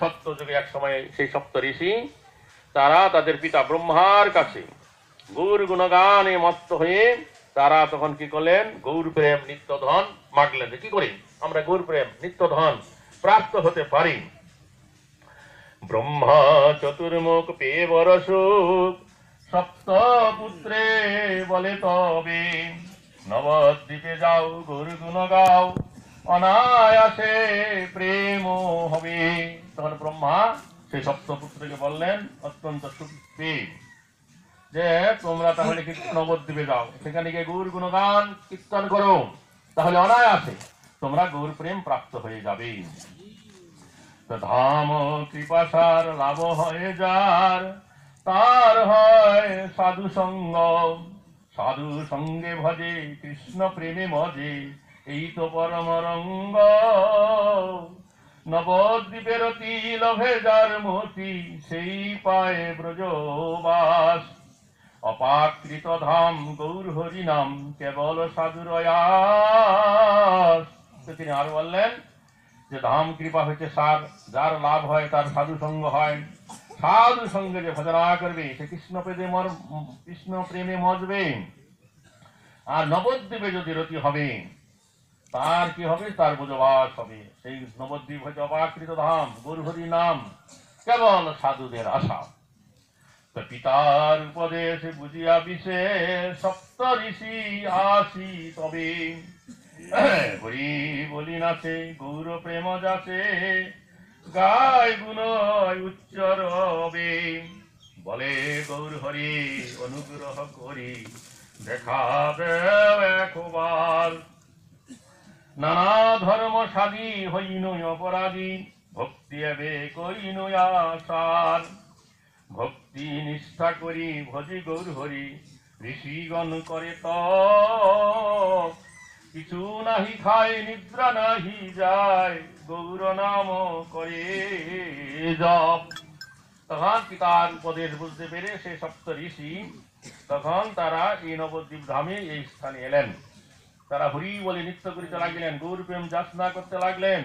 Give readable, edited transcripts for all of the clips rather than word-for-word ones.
সপ্ত যুগে এক সময় সেই সপ্ত ঋষি তারা তাদের পিতা ব্রহ্মার কাছে গৌর গুণগানে মত্ত হয়ে তারা তখন কি করলেন? গৌর প্রেম নিত্য ধন মাগলেন। কি করি আমরা গৌর প্রেম নিত্য ধন প্রাপ্ত হতে পারি? ব্রহ্মা চতুর্মুখ পেয়ে বড় সুখ, সপ্ত পুত্রে বলে তবে নবদ্বীপে যাও গৌর গুণ গাও, অনায়াসে প্রেম হবে। তখন ব্রহ্মা সেই সপ্তপুত্রকে বললেন অত্যন্ত সুখ পেয়ে যে তোমরা তাহলে নবদ্বীপে যাও, সেখানে গিয়ে গৌর গুণগান কীর্তন করো, তাহলে অনায়াসে তোমরা গৌর প্রেম প্রাপ্ত হয়ে যাবে। ধাম কৃপাসার লাভ হয়ে যার, তার হয় সাধু সঙ্গ, সাধু সঙ্গে ভজে কৃষ্ণ প্রেমে মজে, এই তো পরম রঙ্গ। নবদ্বীপের অতি লভে যার মতি, সেই পায় ব্রজবাস। অপাকৃত ধাম গৌর হরি নাম, কেবল সাধুর আয়াস। তিনি আর বললেন যে ধাম কৃপা হচ্ছে সার, যার লাভ হয় তার সাধু সঙ্গ হয়, সাধু সঙ্গে যে ভজনা করবে সে কৃষ্ণ প্রেমে মজবে। আর নবদ্বীপে যদি রতি হবে তার কি হবে? তার ব্রজবাস হবে। সেই নবদ্বীপ হচ্ছে অপাকৃত ধাম, গৌর হরি নাম, কেবল সাধুদের আশা। পিতার উপদেশ বুঝিয়া বিশেষ, সপ্ত ঋষি আসি তবে হরি বলি নাচে গৌর প্রেম যাচে, গায় গুণ উচ্চ রবে। বলে গৌর হরি অনুগ্রহ করি, দেখা দেও একবার। নানা ধর্ম সাধি হইন অপরাধী, ভক্তি এবে করিন আসার। ভক্তি নিষ্ঠা করি ভজি গৌর হরি, ঋষিগণ করে তপ। কিছু নাহি খায় নিদ্রা নাহি যায়, গৌর নাম করে জপ। তখন পিতার উপদেশ বুঝতে পেরে সে সপ্ত ঋষি তখন তারা এই নবদ্বীপ ধামে এই স্থানে এলেন। তারা হরি বলে নৃত্য করিতে লাগলেন, গৌর প্রেম যাচনা করতে লাগলেন,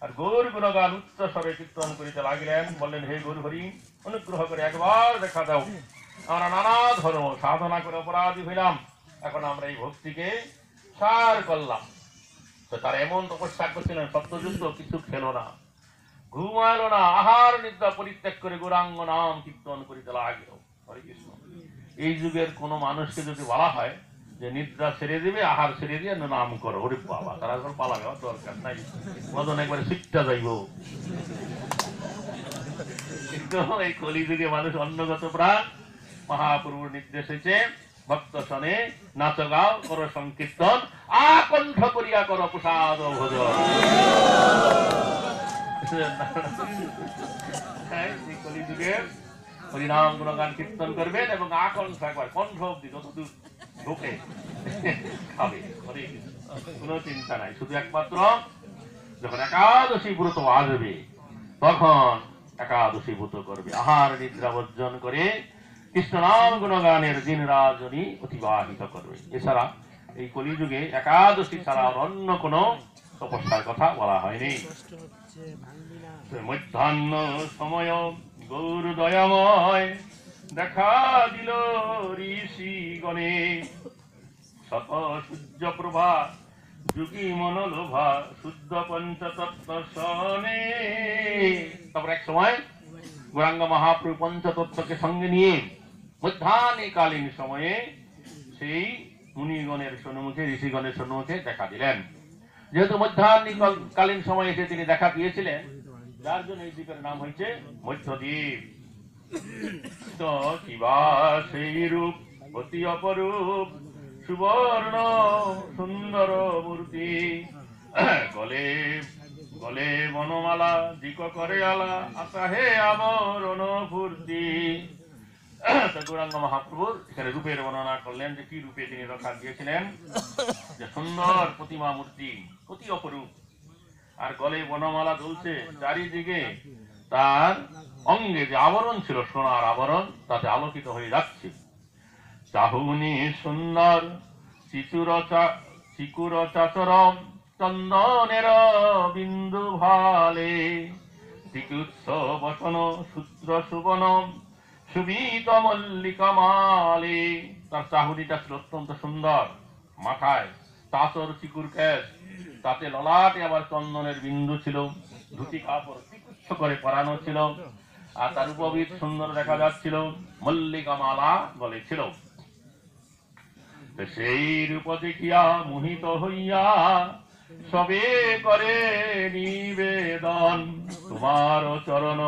আর গৌর গুণগান উচ্চ স্বরে কীর্তন করিতে লাগলেন। বললেন, হে গৌর হরি, অনুগ্রহ করে একবার দেখা দাও, আমরা নানা ধর্ম সাধনা করে অপরাধী হইলাম, এখন আমরা এই ভক্তিকে সার করলাম। তো তারা এমন তপস্যা করছিলেন, সত্যযুদ্ধ কিছু খেল না, ঘুমাইল না, আহার নিদ্রা পরিত্যাগ করে গৌরাঙ্গ নাম কীর্তন করিতে লাগলো। হরে কৃষ্ণ। এই যুগের কোন মানুষকে যদি বলা হয় যে নিদ্রা ছেড়ে দিবে, আহার ছেড়ে দিয়ে নাম করো, ওরে বাবা, তারা এখন পালাবে, দরকার নাই, মদন একবারে শিক্ষা যাইব। কিন্তু এই কলিযুগে মানুষ অন্নগত প্রাণ, মহাপ্রভুর নির্দেশ হয়েছে ভক্ত শনে নাচ গাও করো সংকীর্তন, আকণ্ঠ করিয়া করো প্রসাদ ভোজন। কলিযুগে হরিনাম গুণগান কীর্তন করবেন এবং আকণ্ঠ একবার কণ্ঠ অব্দি যতদূর ঢোকে খাবে, কোনো চিন্তা নাই। শুধু একমাত্র যখন একাদশী ব্রত আসবে তখন একাদশী ব্রত করবে, আহার নিদ্রা বর্জন করে কৃষ্ণ নাম গুণগানের দিন রাজনী অতিবাহিত করবে। এছাড়া এই কলিযুগে একাদশী ছাড়া অন্য কোন তপস্যার কথা বলা হয়নি। মধ্যাহ্ন সময় গৌর দয়াময় দেখা দিল ঋষি গণে, শত সূর্য প্রভা যুগী মনোলোভা শুদ্ধ পঞ্চতত্ত্ব শনে। তারপর এক সময় গৌরাঙ্গ মহাপ্রভু পঞ্চতত্ত্বকে সঙ্গে নিয়ে মধ্যাহ্নকালীন সময়ে সেই মুনিগণের সম্মুখে, ঋষিগণের সম্মুখে দেখা দিলেন। যেহেতু মধ্যাহ্নকালীন সময়ে এসে তিনি দেখা দিয়েছিলেন, যার জন্য এই দ্বীপের নাম হয়েছে মধ্যদ্বীপ। তো কিবা সেই রূপ অতি অপরূপ, সুবর্ণ সুন্দর মূর্তি, গলে গলে বনমালা দিক করে আলা, আশা হে আবরণ ফুর্তি। গৌরাঙ্গ মহাপ্রভুর এখানে রূপের বর্ণনা করলেন যে কি রূপে তিনি রক্ষা দিয়েছিলেন, যে সুন্দর প্রতিমা মূর্তি অতি অপরূপ, আর গলে বনমালা ঝুলছে, চারিদিকে তার অঙ্গে যে আবরণ ছিল সোনার আবরণ তাতে আলোকিত হয়ে যাচ্ছে। চাহুনি সুন্দর চিকুর চাচরম, চন্দনের বিন্দু ভালে, চিকিৎস বসন সূত্র সুবন সুবিত মল্লিকা মালে। তার চাহুরিটা ছিল অত্যন্ত সুন্দর, মাথায় চাচর চিকুর কেশ, তাতে ললাটে আবার চন্দনের বিন্দু ছিল, ধুতি কাপড় চিকিৎস করে পরানো ছিল, আর তার উপবিদ সুন্দর দেখা যাচ্ছিল, মল্লিকা মালা গলে ছিল। সেই রূপ দেখিয়া মোহিত হইয়া সবে করে নিবেদন, তোমার চরণ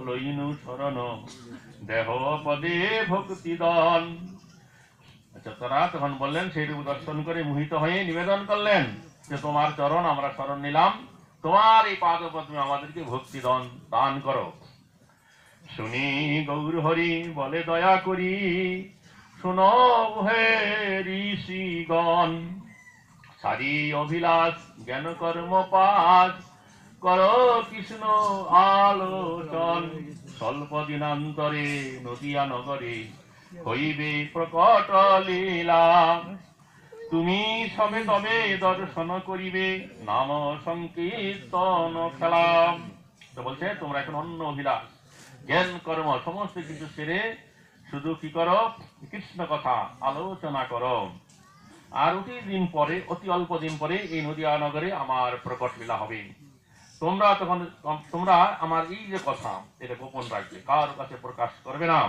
লইনু শরণ দেহ পদে ভক্তিদন। আচ্ছা, তারা তখন বললেন, সেই রূপ দর্শন করে মোহিত হয়ে নিবেদন করলেন যে তোমার চরণ আমরা শরণ নিলাম, তোমার এই পাদপদ্মে আমাদেরকে ভক্তিদন দান করো। শুনি গৌর হরি বলে দয়া করি, শুনো হে ঋষিগণ, সারি অভিলাষ জ্ঞান কর্ম পাঠ কর কৃষ্ণ আলোচন। স্বল্প দিনান্তরে নদিয়া নগরে হইবে প্রকট লীলা, তুমি সবে তবে দর্শন করিবে নাম সংকীর্তন খেলা। তো বলছে তোমরা এখন অন্য অভিলাষ জ্ঞান কর্ম সমস্ত কিছু সেরে শুধু কি করো, কৃষ্ণ কথা আলোচনা করো। আর অতি অল্প দিন পরে এই নদিয়া নগরে আমার প্রকট লীলা হবে। তোমরা আমার এই যে কথা এটা গোপন রাখবে, কার কাছে প্রকাশ করবে না।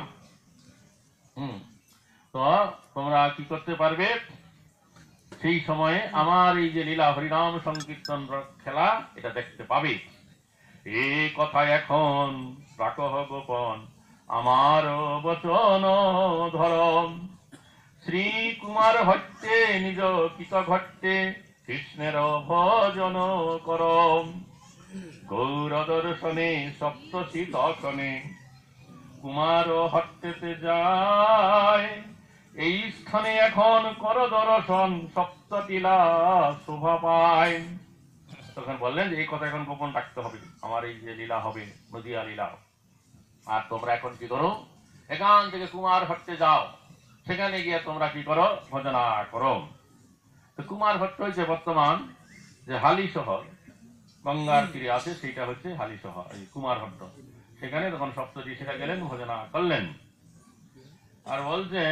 তো তোমরা কি করতে পারবে, সেই সময়ে আমার এই যে লীলা হরিনাম সংকীর্তন খেলা এটা দেখতে পাবে। এই কথা এখন রাখহ গোপন, আমার বচন ধরম। শ্রী কুমার হট্টে নিজ কিত ঘট্টে কৃষ্ণের ভজন করম। গৌর দর্শনে সপ্তশী তখনে কুমার হট্টেতে যায়, এই স্থানে এখন কর দর্শন সপ্তটিলা শোভা পায়। তখন বললেন যে এই কথা এখন গোপন রাখতে হবে, আমার এই যে লীলা হবে নদিয়া লীলা। আর তোমরা এখন কি করো, এখান থেকে কুমার হট্টে যাও, সেখানে গিয়ে তোমরা কি করো, ভজনা করো। তো কুমার হট্ট হচ্ছে বর্তমান যে হালি শহর গঙ্গার তীরে আছে, সেইটা হচ্ছে হালি শহর, এই কুমার হট্ট। সেখানে তখন সপ্তটি সেটা গেলেন, ভজনা করলেন। আর বলছে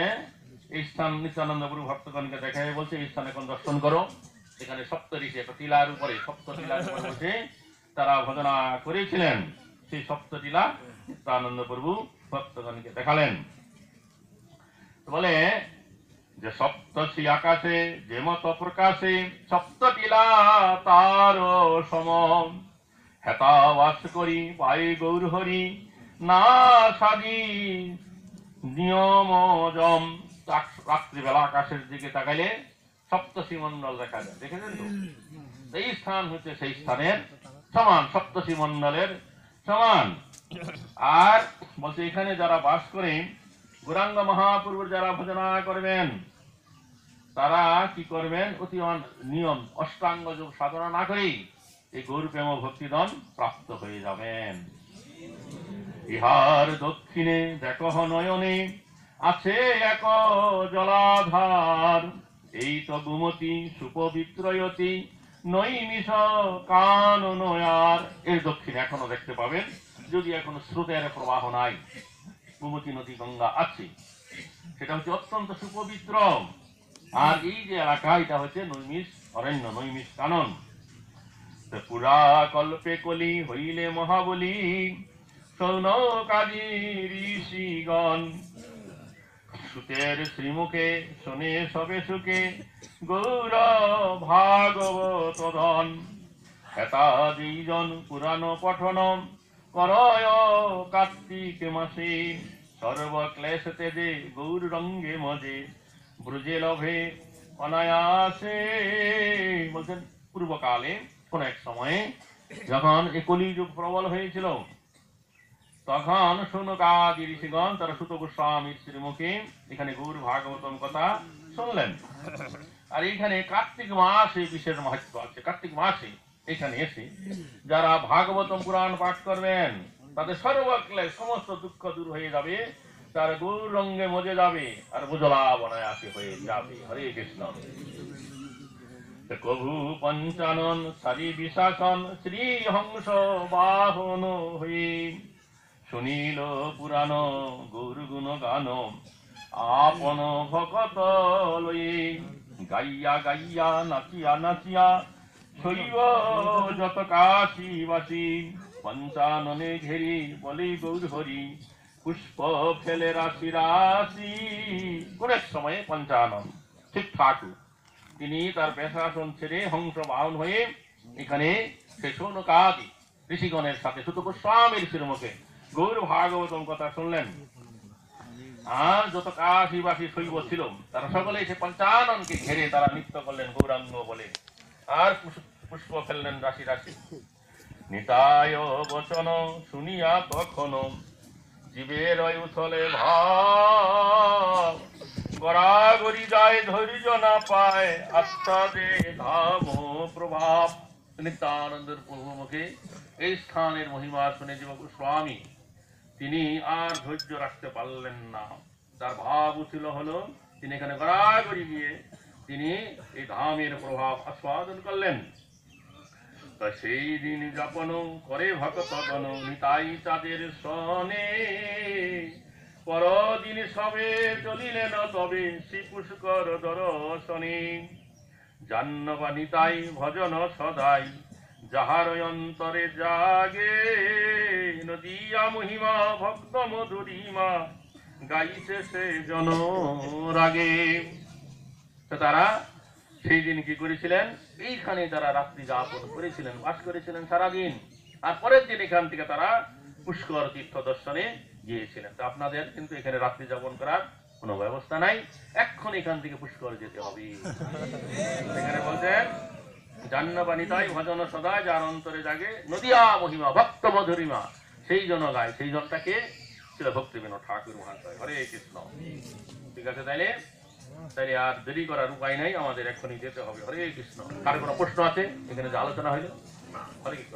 এই স্থান নিত্যানন্দপুর ভক্তগণকে দেখায় বলছে এই স্থান এখন দর্শন করো। সেখানে সপ্তঋষি একটা টিলার উপরে, সপ্ত টিলার উপরে বসে তারা ভজনা করেছিলেন। সেই সপ্ত টিলা নিত্যানন্দ প্রভু ভক্তগণকে দেখালেন। বলে যে সপ্তর্ষি আকাশে যে মত প্রকাশে সপ্ত টিলা তার সম, হেতা বাস করি পাই গৌর হরি না সাজি নিয়ম জম। রাত্রিবেলা আকাশের দিকে তাকাইলে সপ্তর্ষি মন্ডল দেখা যায়, দেখেছেন তো? এই স্থান হচ্ছে সেই স্থানের সমান, সপ্তর্ষি মন্ডলের সমান। আর বলছে এখানে যারা বাস করে গৌরাঙ্গ মহাপ্রভুর যারা ভজনা করবেন, তারা কি করবেন, অতি নিয়ম অষ্টাঙ্গ যোগ সাধনা না করেই এই গৌর প্রেম ভক্তিদন প্রাপ্ত হয়ে যাবেন। ইহার দক্ষিণে দেখো নয়নে আছে এক জলাধার, এই তো গুমতি সুপবিত্রয়তি নৈমিষ কান নয়ার। এর দক্ষিণে এখনো দেখতে পাবেন, যদি এখনো স্রোতের প্রবাহ নাই, গোমতী নদী গঙ্গা আছে, সেটা হচ্ছে অত্যন্ত সুপবিত্র। আর এই যে এলাকা এটা হচ্ছে নৈমিষ অরণ্য, নৈমিষ কানন। পুরা কল্পে কলি হইলে মহাবলী সৌনকাদি ঋষিগণ, সুতের শ্রীমুখে শোনে সবে সুখে গৌর ভাগবত ধন। হেতা দুইজন পুরাণ পঠন করয় কার্তিক মাসে, সর্বক্লেশ তেজে গৌর রঙ্গে মজে ব্রজে লভে অনায়াসে। বলছেন পূর্বকালে কোন এক সময়ে যখন এই কলিযুগ প্রবল হয়েছিল, তখন সৌনকাদি ঋষিগণ তারা সুত গোস্বামীর শ্রীমুখে এখানে গৌর ভাগবতম কথা শুনলেন। আর এইখানে কার্তিক মাসে বিশেষ মাহাত্ম্য আছে। কার্তিক মাসে এখানে এসে যারা ভাগবতম পুরাণ পাঠ করবেন, তাদের সর্বক্লেশ সমস্ত দুঃখ দূর হয়ে যাবে, তার গৌর রঙ্গে মজে যাবে, আর বুজলা বনায়াসে হয়ে যাবে। হরে কৃষ্ণ। কভু পঞ্চানন সারি বিশাসন শ্রীহংস বাহন হয়ে শুনিল পুরাণ গৌর গুণ গান আপন ভকত লয়ে গাইয়া গাইয়া নাচিয়া নাচিয়া শৈব যত কাশীবাসী পঞ্চাননে ঘেরি বলি গৌর হরি পুষ্প ফেলে রাশি রাশি। কোন এক সময়ে পঞ্চানন ঠিক ঠাকুর তিনি তার পেশাসন ছেড়ে হংস বাহন হয়ে এখানে সে শৌনকাদি ঋষিগণের সাথে সুত গোস্বামীর শিরমুখে গৌর ভাগবতম কথা শুনলেন। আর যত কাশীবাসী শৈব ছিল তারা সকলে সে পঞ্চাননকে ঘেরে তারা নৃত্য করলেন গৌরাঙ্গ বলে, আর পুষ্প ফেললেন রাশি রাশি। নিতায় বচন শুনিয়া তখন জীবের উথলে ভাব, গড়াগড়ি যায় ধৈর্য না পায় আত্মাদে ধাম প্রভাব। নিত্যানন্দের পূর্বমুখে এই স্থানের মহিমা শুনে জীবক স্বামী তিনি আর ধৈর্য রাখতে পারলেন না। তার ভাব উঠিল হলো তিনি এখানে গড়াগড়ি গিয়ে তিনি এই ধামের প্রভাব আস্বাদন করলেন। তা সেই দিন যাপন করে ভক্তগণ নিতাই চাঁদের সনে, পরদিন সবে চলিলেন তবে শ্রী পুষ্কর দর্শনে। জাহ্নবা নিতাই ভজন সদাই যাহার অন্তরে জাগে, নদিয়া মহিমা ভক্ত মধুরিমা গাইছে সে জন রাগে। তারা সেই দিন কি করেছিলেন, এইখানে তারা রাত্রি যাপন করেছিলেন, বাস করেছিলেন সারাদিন। আর পরের দিন এখান থেকে তারা পুষ্কর তীর্থ দর্শনে গিয়েছিলেন। তো আপনাদের কিন্তু এখানে রাত্রি যাপন করার কোনো ব্যবস্থা নাই, এখন এখান থেকে পুষ্কর যেতে হবে। এখানে বলছেন জাহ্নবানিতাই ভজন সদা যার অন্তরে জাগে, নদিয়া মহিমা ভক্ত মধুরিমা সেই জন গায়। সেই জনটাকে ছিল ভক্তিবিনোদ ঠাকুর মহাশয়। হরে কৃষ্ণ। ঠিক আছে, তাইলে আর দেরি করার উপায় নাই, আমাদের এখনই যেতে হবে। হরে কৃষ্ণ। কার কোনো প্রশ্ন আছে এখানে যে আলোচনা হইল? হরে কৃষ্ণ।